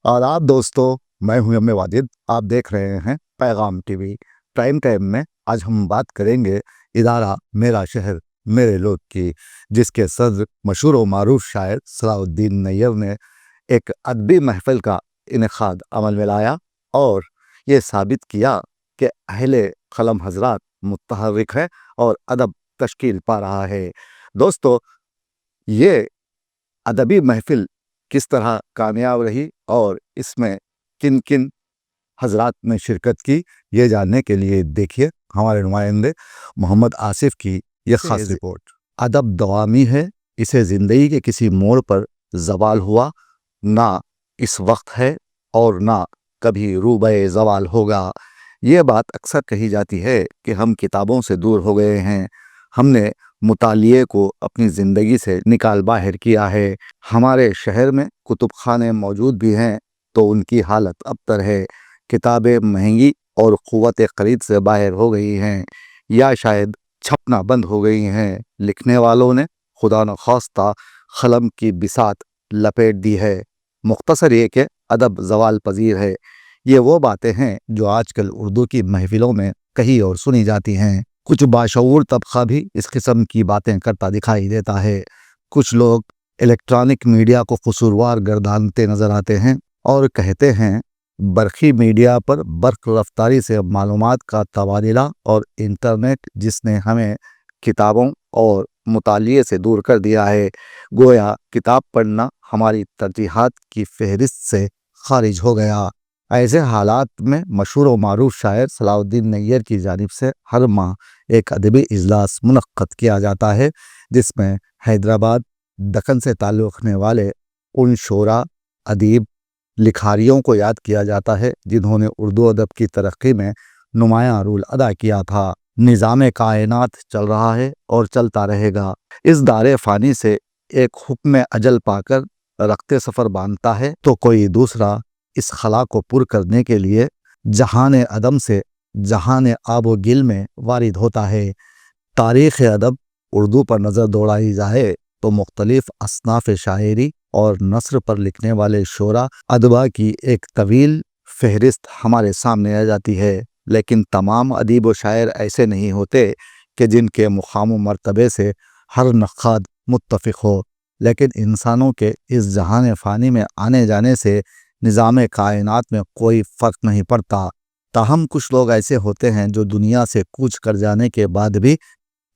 आदाब दोस्तों, मैं हूं एम वाजिद। आप देख रहे हैं पैगाम टीवी। प्राइम टाइम में आज हम बात करेंगे इदारा मेरा शहर मेरे लोग की, जिसके सदर मशहूर व मारूफ शायर सलाउद्दीन नैयर ने एक अदबी महफिल का इनेकाद अमल में लाया और ये साबित किया कि अहले कलम हजरात मुतहर्रिक है और अदब तश्कील पा रहा है। दोस्तों, ये अदबी महफिल किस तरह कामयाब रही और इसमें किन किन हजरात ने शिरकत की, ये जानने के लिए देखिए हमारे नुमाइंदे मोहम्मद आसिफ की यह खास रिपोर्ट। अदब दवामी है, इसे ज़िंदगी के किसी मोड़ पर ज़वाल हुआ ना इस वक्त है और ना कभी रूबे ज़वाल होगा। ये बात अक्सर कही जाती है कि हम किताबों से दूर हो गए हैं, हमने मुतालिए को अपनी ज़िंदगी से निकाल बाहर किया है। हमारे शहर में कुतुब खाने मौजूद भी हैं तो उनकी हालत अबतर है। किताबें महंगी और क़ुव्वत ख़रीद से बाहर हो गई हैं या शायद छपना बंद हो गई हैं। लिखने वालों ने खुदा न खास्ता क़लम की बिसात लपेट दी है। मुख्तसर ये कि अदब ज़वाल पजीर है। ये वो बातें हैं जो आजकल उर्दू की महफिलों में कही और सुनी जाती हैं। कुछ बाशऊर तबका भी इस किस्म की बातें करता दिखाई देता है। कुछ लोग इलेक्ट्रॉनिक मीडिया को कसूरवार गर्दानते नजर आते हैं और कहते हैं बरखी मीडिया पर बर्क रफ्तारी से मालूमात का तबादला और इंटरनेट जिसने हमें किताबों और मुतालिए से दूर कर दिया है। गोया किताब पढ़ना हमारी तरजीहात की फहरिस्त से खारिज हो गया। ऐसे हालात में मशहूर व मारूफ शायर सलाउद्दीन नैयर की जानिब से हर माह एक अदबी इजलास मुनक्कद किया जाता है, जिसमें हैदराबाद दक्कन से ताल्लुक़ रखने वाले उन शोरा, अदीब, लिखारियों को याद किया जाता है जिन्होंने उर्दू अदब की तरक्की में नुमायाँ रोल अदा किया था। निज़ाम कायनात चल रहा है और चलता रहेगा। इस दारे फ़ानी से एक हुक्म अजल पाकर रखते सफ़र बांधता है तो कोई दूसरा इस खला को पुर करने के लिए जहान अदम से जहान आबो गिल में वारिद होता है। तारीख़ अदब उर्दू पर नज़र दौड़ाई जाए तो मुख्तलिफ असनाफ़ शायरी और नस्र पर लिखने वाले शोरा अदबा की एक तवील फहरिस्त हमारे सामने आ जाती है। लेकिन तमाम अदीब व शायर ऐसे नहीं होते कि जिनके मुकाम मर्तबे से हर नक़ाद मुत्तफ़िक़ हो। लेकिन इंसानों के इस जहान फ़ानी में आने जाने से निज़ाम कायनात में कोई फ़र्क नहीं पड़ता। ताहम कुछ लोग ऐसे होते हैं जो दुनिया से कूच कर जाने के बाद भी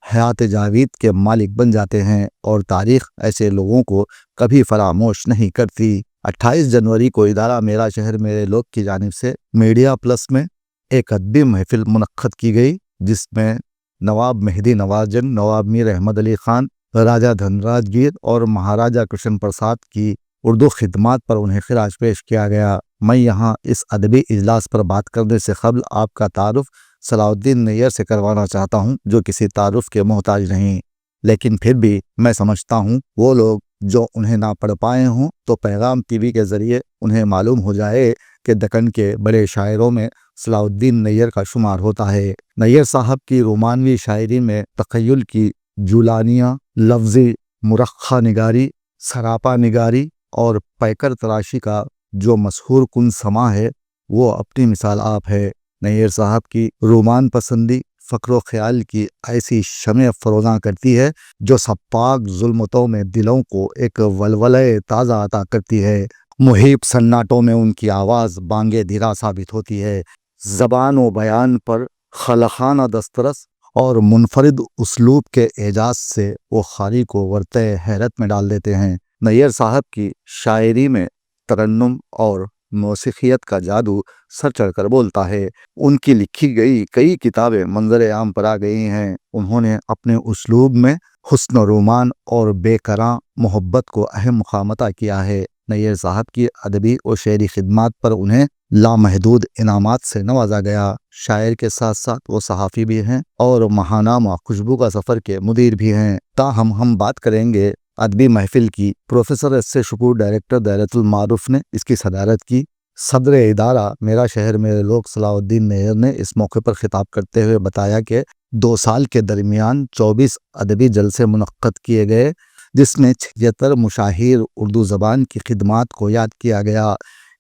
हयात जावीद के मालिक बन जाते हैं और तारीख़ ऐसे लोगों को कभी फरामोश नहीं करती। 28 जनवरी को इदारा मेरा शहर मेरे लोग की जानिब से मीडिया प्लस में एक अदबी महफिल मुनक्कद की गई, जिसमें नवाब मेहदी नवाजन, नवाब मीर अहमद अली ख़ान, राजा धनराज गिर और महाराजा कृष्ण प्रसाद की उर्दू खिदमात पर उन्हें खिराज पेश किया गया। मैं यहाँ इस अदबी इजलास पर बात करने से कबल आपका तारुफ सलाउद्दीन नैयर से करवाना चाहता हूँ, जो किसी तारुफ के मोहताज नहीं। लेकिन फिर भी मैं समझता हूँ वो लोग जो उन्हें ना पढ़ पाए हों तो पैगाम टीवी के ज़रिए उन्हें मालूम हो जाए कि दक्कन के बड़े शायरों में सलाउद्दीन नैयर का शुमार होता है। नैयर साहब की रोमानवी शायरी में तख़य्युल की जुलानियाँ, लफ्ज़ी मुरख्खा निगारी, सरापा निगारी और पैकर तराशी का जो मशहूर कुन समा है वो अपनी मिसाल आप है। नैयर साहब की रोमान पसंदी फ़क्र ख्याल की ऐसी शमे फ़रोज़ां करती है जो सपाक जुल्मतों में दिलों को एक वलवले ताज़ा अता करती है। मुहीब सन्नाटों में उनकी आवाज़ बांगे धिरा साबित होती है। ज़बान व बयान पर खलखाना दस्तरस और मुनफरिद उसलूब के एजाज़ से वो ख़ारी को वर्ते हैरत में डाल देते हैं। नैयर साहब की शायरी में तरन्नुम और मौसीक़ियत का जादू सर चढ़कर बोलता है। उनकी लिखी गई कई किताबें मंजर आम पर आ गई हैं। उन्होंने अपने उसलूब में हुस्न रोमान और बेकरां मोहब्बत को अहम मुकाम अता किया है। नैयर साहब की अदबी और शेरी खिदमात पर उन्हें लामहदूद इनामात से नवाजा गया। शायर के साथ साथ वो सहाफ़ी भी हैं और महानामा खुशबू का सफ़र के मुदीर भी हैं। ताहम हम बात करेंगे अदबी महफिल की। Professor S A Shakoor, director दायरतुल मारूफ ने इसकी सदारत की। सदर इदारा मेरा शहर मेरे लोग सलाउद्दीन नैयर ने इस मौके पर खिताब करते हुए बताया कि 2 साल के दरमियान 24 अदबी जलसे मुनक्कद किए गए, जिसमें 76 मुशाहिर उर्दू ज़बान की खिदमात को याद किया गया।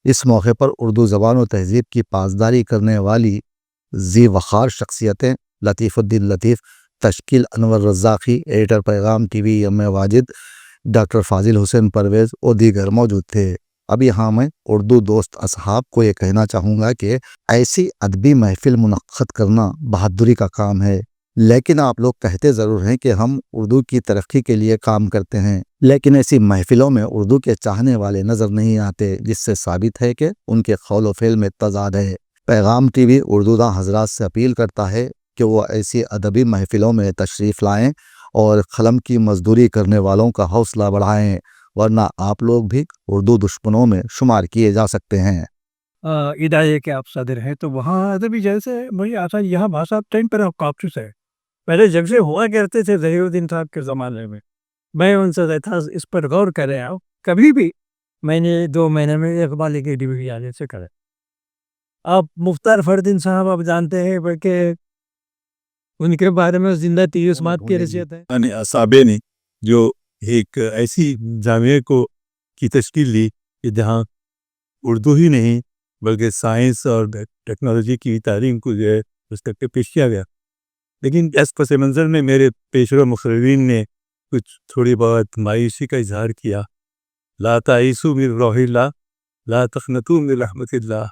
اس موقع پر اردو زبان و تہذیب کی پاسداری کرنے والی ذی وقار شخصیتیں لطیف Uddin Latif, Tashkeel Anwar Razzaqi, editor Paigham TV M Wajid, doctor Fazil Hussain Pervez اور دیگر موجود تھے۔ اب یہاں میں اردو دوست اصحاب کو یہ کہنا چاہوں گا کہ ایسی ادبی محفل منعقد کرنا بہادری کا کام ہے، لیکن آپ لوگ کہتے ضرور ہیں کہ ہم اردو کی ترقی کے لیے کام کرتے ہیں، لیکن ایسی محفلوں میں اردو کے چاہنے والے نظر نہیں آتے، جس سے ثابت ہے کہ ان کے قول و فعل میں تضاد ہے۔ پیغام ٹی وی اردو داں حضرات سے اپیل کرتا ہے کہ وہ ایسی ادبی محفلوں میں تشریف لائیں اور قلم کی مزدوری کرنے والوں کا حوصلہ بڑھائیں، ورنہ آپ لوگ بھی اردو دشمنوں میں شمار کیے جا سکتے ہیں۔ ادارے کے آپ صدر ہیں تو وہاں ادبی جیسے مجھے آتا یہاں بھاشا ٹائم پر کاپس ہے، پہلے جب سے ہوا کرتے تھے ظہیر الدین صاحب کے زمانے میں ان سے رہتا اس پر غور کر رہا ہوں، کبھی بھی میں نے 2 مہینے میں اقبال کی ڈگری آنے سے کرے۔ آپ مختار فردین صاحب آپ جانتے ہیں بلکہ ان کے بارے میں زندہ تیر اسمات کی حیثیت ہے۔ اصابے نے جو ایک ایسی جامعہ کو کی تشکیل دی کہ جہاں اردو ہی نہیں بلکہ سائنس اور ٹیکنالوجی کی تعلیم کو جو ہے اس تک پیش کیا گیا، لیکن اس پس منظر میں میرے پیشوا مقررین نے کچھ تھوڑی بہت مایوسی کا اظہار کیا۔ لا تعیسوا من روح اللہ، لا تقنطوا من رحمت اللہ۔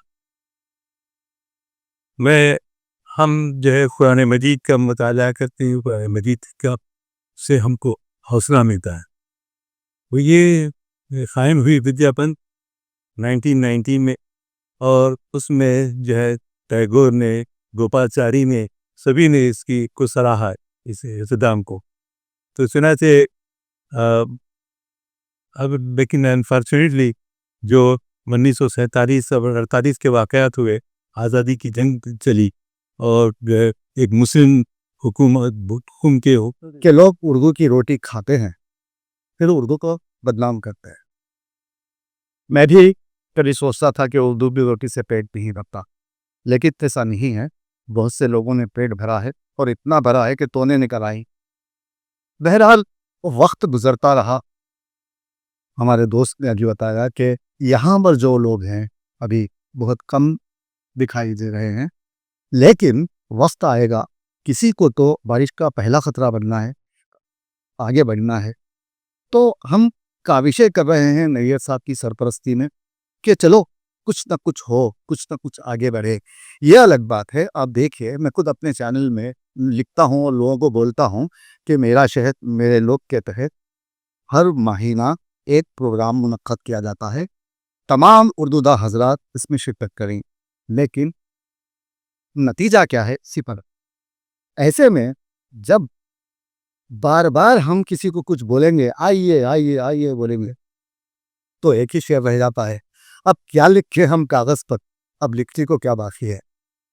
ہم جو ہے قرآن مجید کا مطالعہ کرتے ہیں، قرآن مجید کا سے ہم کو حوصلہ ملتا ہے۔ وہ یہ قائم ہوئی ودیاپن 1990 میں، اور اس میں جو ہے ٹیگور نے، گوپالچاری نے، سبھی نے اس کی کو سراہا اس اقتدام کو۔ تو چنانچہ اب لیکن انفارچونیٹلی جو 1947 اور 48 کے واقعات ہوئے، آزادی کی جنگ چلی، اور جو ہے ایک مسلم حکم کہ لوگ اردو کی روٹی کھاتے ہیں پھر اردو کو بدنام کرتے ہیں۔ میں بھی کبھی سوچتا تھا کہ اردو بھی روٹی سے پیٹ نہیں بھرتا، لیکن ایسا نہیں ہے۔ بہت سے لوگوں نے پیٹ بھرا ہے، اور اتنا بھرا ہے کہ تونے نکل آئی۔ بہرحال وقت گزرتا رہا۔ ہمارے دوست نے ابھی بتایا کہ یہاں پر جو لوگ ہیں ابھی بہت کم دکھائی دے رہے ہیں، لیکن وقت آئے گا، کسی کو تو بارش کا پہلا خطرہ بننا ہے، آگے بڑھنا ہے۔ تو ہم کاوشیں کر رہے ہیں نیئر صاحب کی سرپرستی میں کہ چلو کچھ نہ کچھ ہو، کچھ نہ کچھ آگے بڑھے۔ یہ الگ بات ہے۔ آپ دیکھیے، میں خود اپنے چینل میں لکھتا ہوں اور لوگوں کو بولتا ہوں کہ میرا شہر میرے لوگ کے تحت ہر مہینہ ایک پروگرام منعقد کیا جاتا ہے، تمام اردو داں حضرات اس میں شرکت کریں، لیکن نتیجہ کیا ہے؟ صفر۔ ایسے میں جب بار بار ہم کسی کو کچھ بولیں گے، آئیے آئیے آئیے بولیں گے، تو ایک ہی شعر رہ جاتا ہے۔ اب کیا لکھیں ہم کاغذ پر؟ اب لکھنے کو کیا باقی ہے؟